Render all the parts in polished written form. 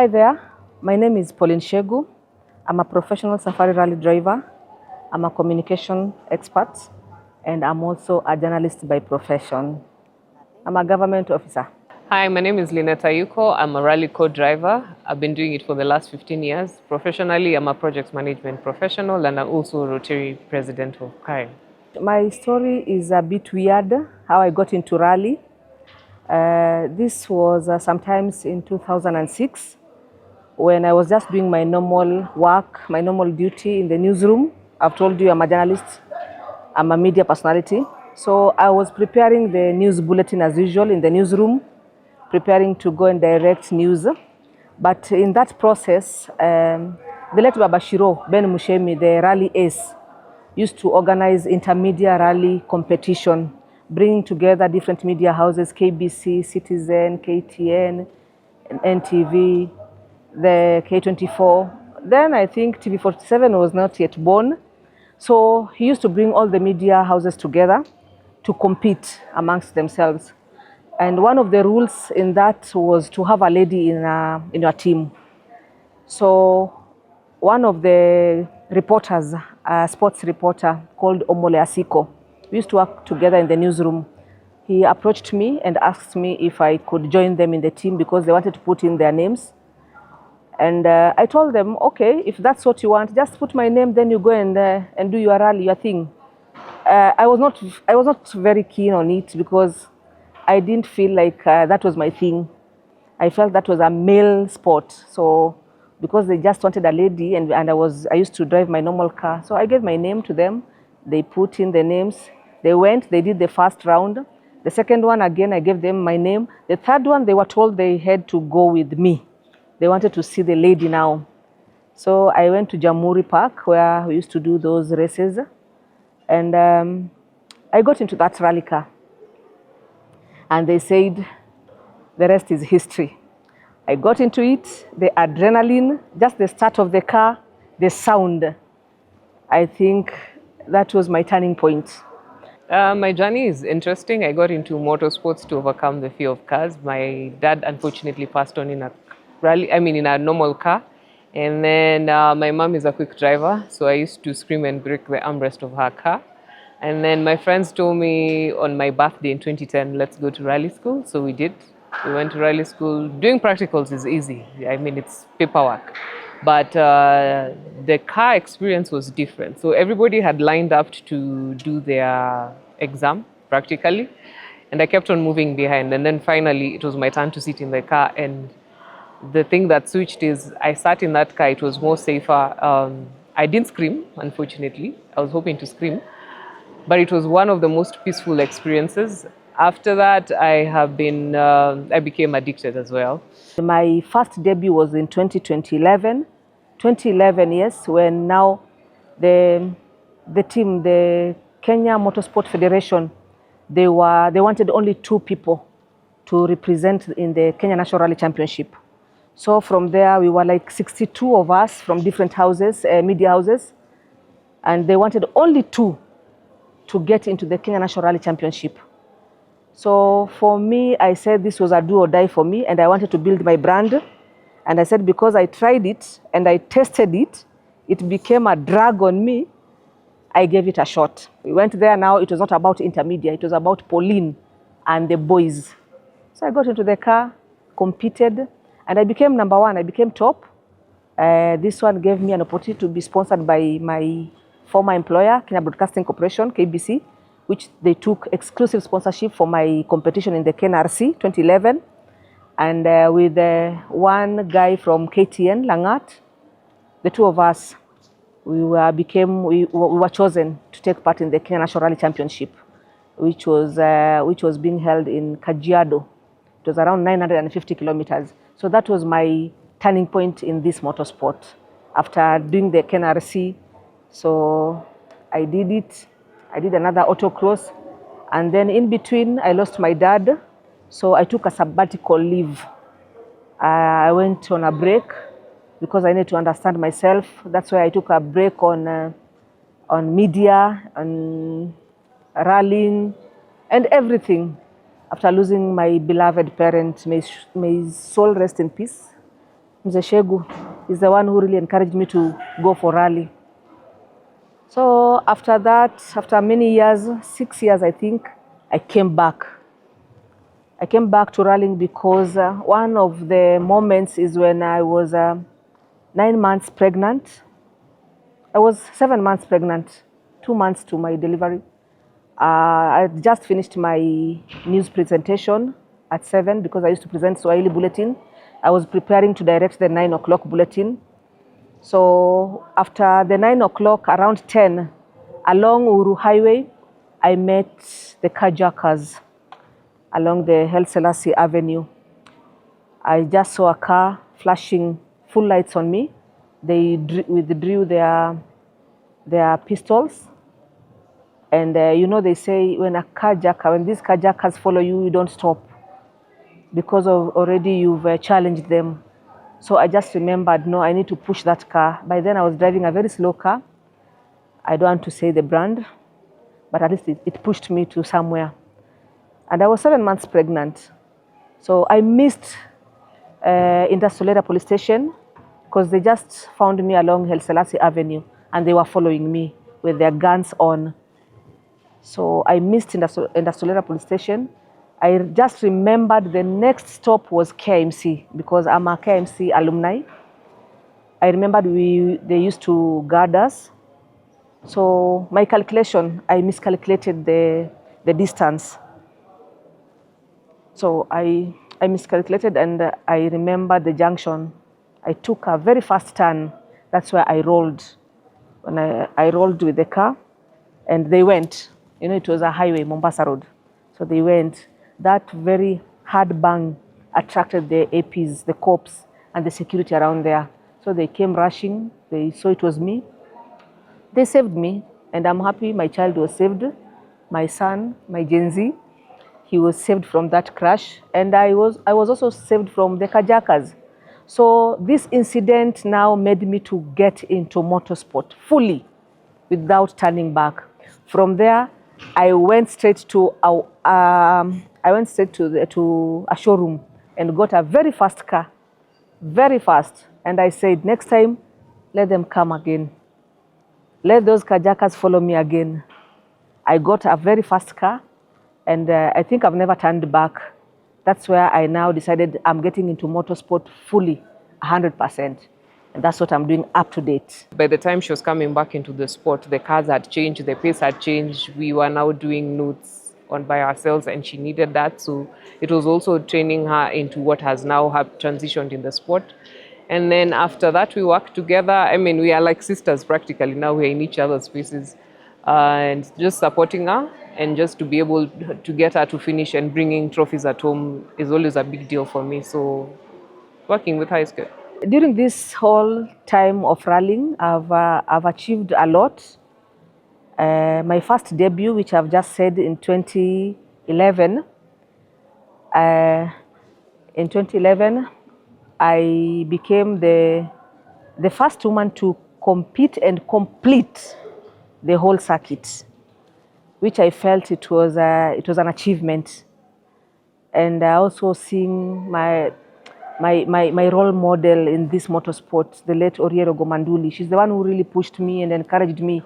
Hi there, my name is Pauline Sheghu. I'm a professional safari rally driver. I'm a communication expert and I'm also a journalist by profession. I'm a government officer. Hi, my name is Linet Ayuko. I'm a rally co-driver. I've been doing it for the last 15 years. Professionally, I'm a project management professional and I'm also a Rotary president of KAI. My story is a bit weird, how I got into rally. This was sometimes in 2006 when I was just doing my normal work, my normal duty in the newsroom. I've told you I'm a journalist, I'm a media personality. So I was preparing the news bulletin as usual in the newsroom, preparing to go and direct news. But in that process, the late Baba Shiro, Ben Mushemi, the rally ace, used to organize intermedia rally competition, bringing together different media houses, KBC, Citizen, KTN, NTV, the K24. Then I think TV47 was not yet born. So he used to bring all the media houses together to compete amongst themselves. And one of the rules in that was to have a lady in your team. So one of the reporters, a sports reporter called Omole Asiko, we used to work together in the newsroom. He approached me and asked me if I could join them in the team because they wanted to put in their names. And I told them, okay, if that's what you want, just put my name, then you go and do your rally, your thing. I was not very keen on it because I didn't feel like that was my thing. I felt that was a male sport. So because they just wanted a lady and I used to drive my normal car. So I gave my name to them. They put in the names. They went, they did the first round. The second one, again, I gave them my name. The third one, they were told they had to go with me. They wanted to see the lady now. So I went to Jamhuri Park where we used to do those races. And I got into that rally car. And they said, the rest is history. I got into it, the adrenaline, just the start of the car, the sound. I think that was my turning point. My journey is interesting. I got into motorsports to overcome the fear of cars. My dad unfortunately passed on in a normal car. And then my mom is a quick driver, so I used to scream and break the armrest of her car. And then my friends told me on my birthday in 2010, let's go to rally school. So we did. We went to rally school. Doing practicals is easy. I mean, it's paperwork. But the car experience was different. So everybody had lined up to do their exam practically. And I kept on moving behind. And then finally, it was my turn to sit in the car. And the thing that switched is I sat in that car. It was more safer. I didn't scream, unfortunately. I was hoping to scream. But it was one of the most peaceful experiences. After that, I became addicted as well. My first debut was in 2011. 2011, yes, when now the team, the Kenya Motorsport Federation, they wanted only 2 people to represent in the Kenya National Rally Championship. So from there, we were like 62 of us from different houses, media houses, and they wanted only 2 to get into the Kenya National Rally Championship. So for me, I said this was a do or die for me, and I wanted to build my brand. And I said because I tried it and I tested it, it became a drag on me. I gave it a shot. We went there. Now it was not about intermedia, it was about Pauline and the boys. So I got into the car, competed, and I became number 1. I became top. This one gave me an opportunity to be sponsored by my former employer, Kenya Broadcasting Corporation, KBC, which they took exclusive sponsorship for my competition in the KNRC 2011. And with one guy from KTN, Langat, the 2 of us, we were chosen to take part in the Kenya National Rally Championship, which was being held in Kajiado. It was around 950 kilometers. So that was my turning point in this motorsport. After doing the KNRC, so I did it. I did another autocross, and then in between I lost my dad, so I took a sabbatical leave. I went on a break because I need to understand myself. That's why I took a break on media, on rallying, and everything. After losing my beloved parent, may his soul rest in peace. Mzee Sheghu is the one who really encouraged me to go for rally. So after that, after many years, 6 years I think, I came back. I came back to rallying because one of the moments is when I was 9 months pregnant. I was 7 months pregnant, 2 months to my delivery. I just finished my news presentation at 7 because I used to present Swahili Bulletin. I was preparing to direct the 9 o'clock bulletin. So after the 9 o'clock, around 10, along Uru Highway, I met the carjackers along the Haile Selassie Avenue. I just saw a car flashing full lights on me. They withdrew their pistols. And they say when these carjackers follow you, you don't stop because of already you've challenged them. So I just remembered, no, I need to push that car. By then I was driving a very slow car. I don't want to say the brand, but at least it pushed me to somewhere. And I was 7 months pregnant. So I missed Industrial Police Station because they just found me along Haile Selassie Avenue and they were following me with their guns on. So I missed Industrial Police Station. I just remembered the next stop was KMC because I'm a KMC alumni. I remembered they used to guard us. So my calculation, I miscalculated the distance. So I miscalculated and I remember the junction. I took a very fast turn. That's where I rolled. When I rolled with the car and they went. It was a highway, Mombasa Road. So they went. That very hard bang attracted the APs, the cops, and the security around there. So they came rushing. They saw it was me. They saved me, and I'm happy my child was saved. My son, my Gen Z, he was saved from that crash, and I was also saved from the carjackers. So this incident now made me to get into motorsport fully, without turning back. From there, I went straight to a showroom and got a very fast car, very fast. And I said, next time, let them come again. Let those carjackers follow me again. I got a very fast car, and I think I've never turned back. That's where I now decided I'm getting into motorsport fully, 100%. And that's what I'm doing up to date. By the time she was coming back into the sport, the cars had changed, the pace had changed. We were now doing notes on by ourselves, and she needed that. So it was also training her into what has now transitioned in the sport. And then after that, we worked together. I mean, we are like sisters practically. Now we're in each other's spaces. And just supporting her and just to be able to get her to finish and bringing trophies at home is always a big deal for me. So working with her is good. During this whole time of rallying, I've achieved a lot. My first debut, which I've just said in 2011, I became the first woman to compete and complete the whole circuit, which I felt it was an achievement. And I also seeing my role model in this motorsport, the late Oriero Gomanduli. She's the one who really pushed me and encouraged me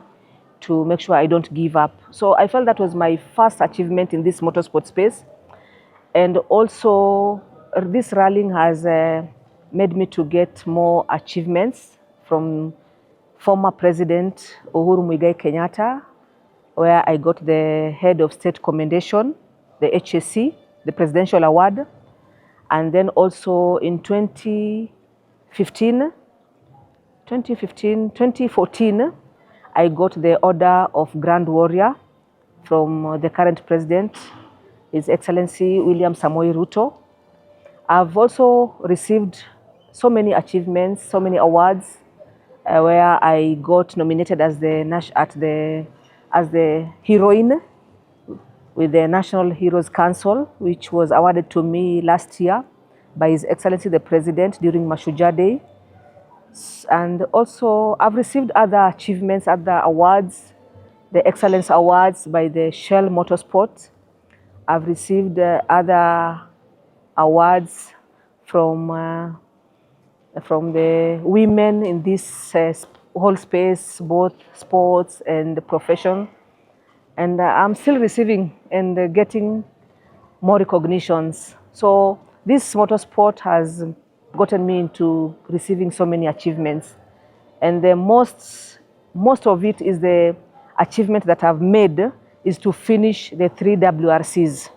to make sure I don't give up. So I felt that was my first achievement in this motorsport space. And also this rallying has made me to get more achievements from former President Uhuru Muigai Kenyatta, where I got the Head of State Commendation, the HSC, the Presidential Award. And then also in 2014, I got the Order of Grand Warrior from the current president, His Excellency William Samoei Ruto. I've also received so many achievements, so many awards, where I got nominated as the heroine with the National Heroes Council, which was awarded to me last year by His Excellency the President during Mashujaa Day. And also I've received other achievements, other awards, the Excellence Awards by the Shell Motorsport. I've received other awards from from the women in this whole space, both sports and the profession. And I'm still receiving and getting more recognitions. So this motorsport has gotten me into receiving so many achievements. And the most of it is the achievement that I've made is to finish the 3 WRCs.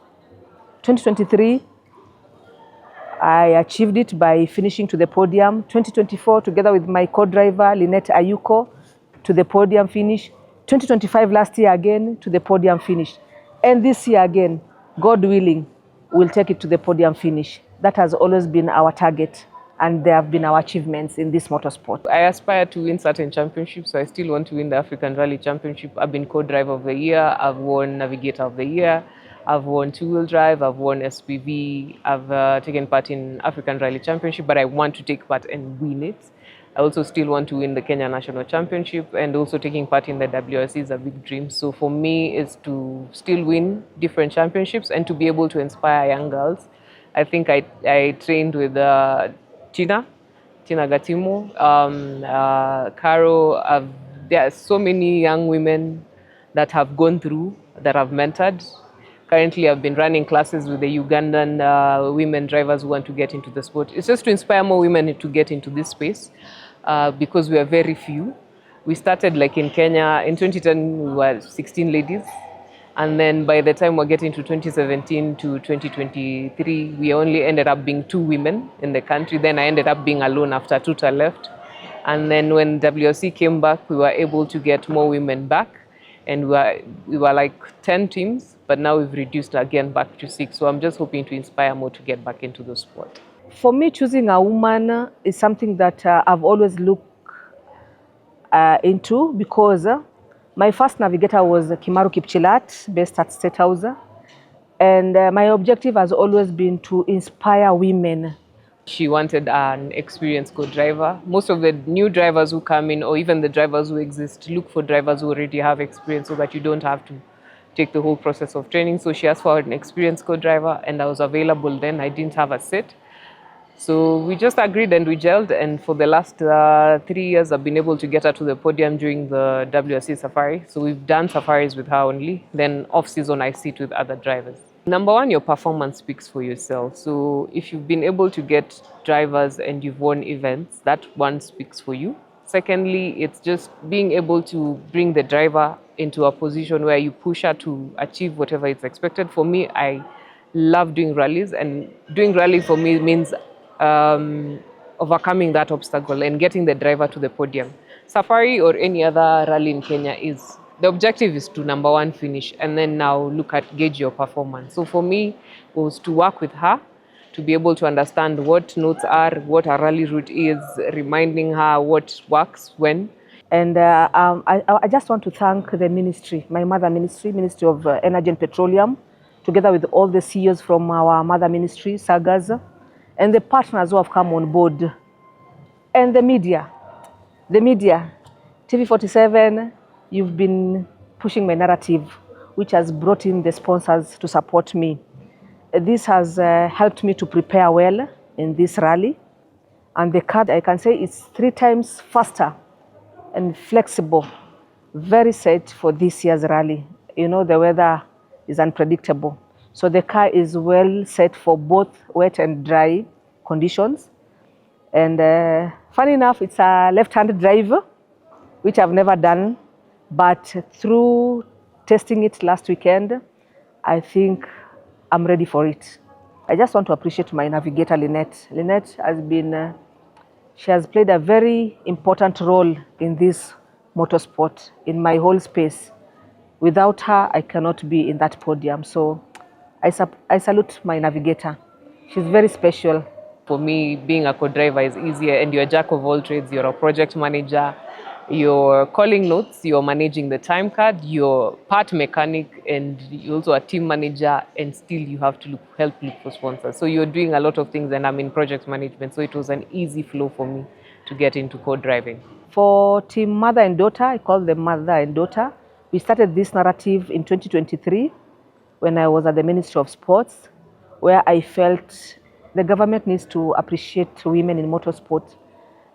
2023, I achieved it by finishing to the podium. 2024, together with my co-driver, Linet Ayuko, to the podium finish. 2025, last year again, to the podium finish. And this year again, God willing, we'll take it to the podium finish. That has always been our target, and there have been our achievements in this motorsport. I aspire to win certain championships, so I still want to win the African Rally Championship. I've been co-driver of the year, I've won Navigator of the year, I've won two-wheel drive, I've won SPV, I've taken part in African Rally Championship, but I want to take part and win it. I also still want to win the Kenya National Championship, and also taking part in the WRC is a big dream. So for me, it's to still win different championships and to be able to inspire young girls. I think I trained with Tina Gatimo, Caro. There are so many young women that have gone through, that I've mentored. Currently, I've been running classes with the Ugandan women drivers who want to get into the sport. It's just to inspire more women to get into this space because we are very few. We started like in Kenya, in 2010, we were 16 ladies. And then by the time we're getting to 2017 to 2023, we only ended up being 2 women in the country. Then I ended up being alone after Tuta left. And then when WRC came back, we were able to get more women back. And we were like 10 teams, but now we've reduced again back to 6. So I'm just hoping to inspire more to get back into the sport. For me, choosing a woman is something that I've always looked into, because my first navigator was Kimaru Kipchilat, based at State House. And my objective has always been to inspire women. She wanted an experienced co-driver. Most of the new drivers who come in, or even the drivers who exist, look for drivers who already have experience so that you don't have to take the whole process of training. So she asked for an experienced co-driver, and I was available then. I didn't have a set. So we just agreed and we gelled, and for the last 3 years, I've been able to get her to the podium during the WRC safari. So we've done safaris with her only. Then off-season, I sit with other drivers. Number one, your performance speaks for yourself. So if you've been able to get drivers and you've won events, that one speaks for you. Secondly, it's just being able to bring the driver into a position where you push her to achieve whatever is expected. For me, I love doing rallies, and doing rally for me means overcoming that obstacle and getting the driver to the podium. Safari or any other rally in Kenya the objective is to, number one, finish, and then now look at gauge your performance. So for me, it was to work with her, to be able to understand what notes are, what a rally route is, reminding her what works when. And I just want to thank the ministry, my mother ministry, Ministry of Energy and Petroleum, together with all the CEOs from our mother ministry, SAGAs, and the partners who have come on board. And the media, TV47, you've been pushing my narrative, which has brought in the sponsors to support me. This has helped me to prepare well in this rally. And the car, I can say, it's 3 times faster and flexible, very set for this year's rally. You know, the weather is unpredictable. So the car is well set for both wet and dry conditions. And funny enough, it's a left-handed drive, which I've never done. But through testing it last weekend, I think I'm ready for it. I just want to appreciate my navigator, Linet. Linet has been, she has played a very important role in this motorsport, in my whole space. Without her, I cannot be in that podium. So I salute my navigator. She's very special. For me, being a co-driver is easier, and you're a jack of all trades. You're a project manager, you're calling notes, you're managing the time card, you're part mechanic, and you're also a team manager, and still you have to help look for sponsors. So you're doing a lot of things, and I'm in project management, so it was an easy flow for me to get into co-driving. For Team Mother and Daughter, I call them Mother and Daughter. We started this narrative in 2023 when I was at the Ministry of Sports, where I felt the government needs to appreciate women in motorsport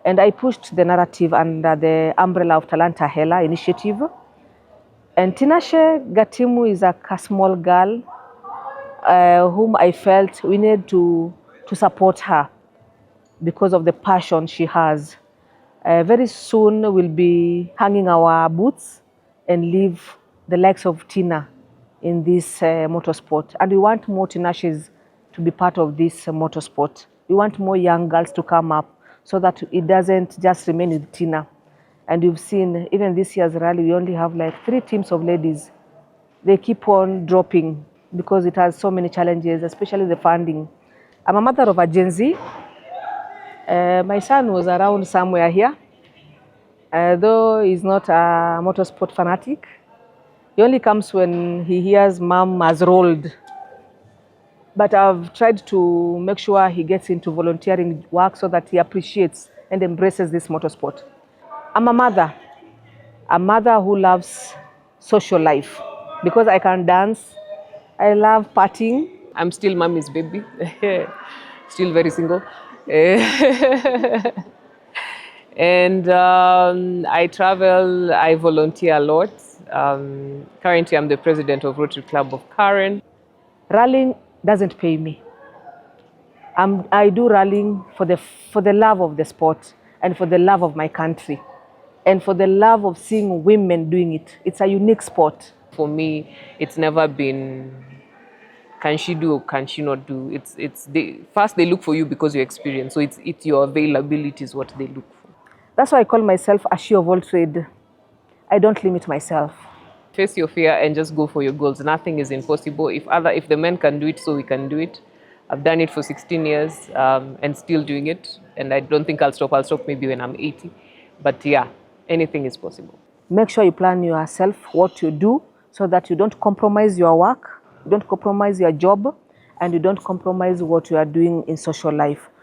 And I pushed the narrative under the umbrella of Talanta Hela initiative. And Tinashe Gatimu is a small girl whom I felt we need to support her because of the passion she has. Very soon we'll be hanging our boots and leave the likes of Tina in this motorsport. And we want more Tinashes to be part of this motorsport. We want more young girls to come up so that it doesn't just remain with Tina. And you've seen, even this year's rally, we only have like 3 teams of ladies. They keep on dropping because it has so many challenges, especially the funding. I'm a mother of a Gen Z. My son was around somewhere here, though he's not a motorsport fanatic. He only comes when he hears mom has rolled. But I've tried to make sure he gets into volunteering work so that he appreciates and embraces this motorsport. I'm a mother who loves social life because I can dance. I love partying. I'm still mommy's baby, still very single. And I travel, I volunteer a lot. Currently, I'm the president of Rotary Club of Karen. Rallying doesn't pay me. I do rallying for the love of the sport and for the love of my country and for the love of seeing women doing it. It's a unique sport. For me, it's never been can she do or can she not do. First they look for you because you experience. So it's your availability is what they look for. That's why I call myself a she of all trade. I don't limit myself. Face your fear and just go for your goals. Nothing is impossible. If the men can do it, so we can do it. I've done it for 16 years and still doing it. And I don't think I'll stop. I'll stop maybe when I'm 80. But yeah, anything is possible. Make sure you plan yourself what you do so that you don't compromise your work, you don't compromise your job, and you don't compromise what you are doing in social life.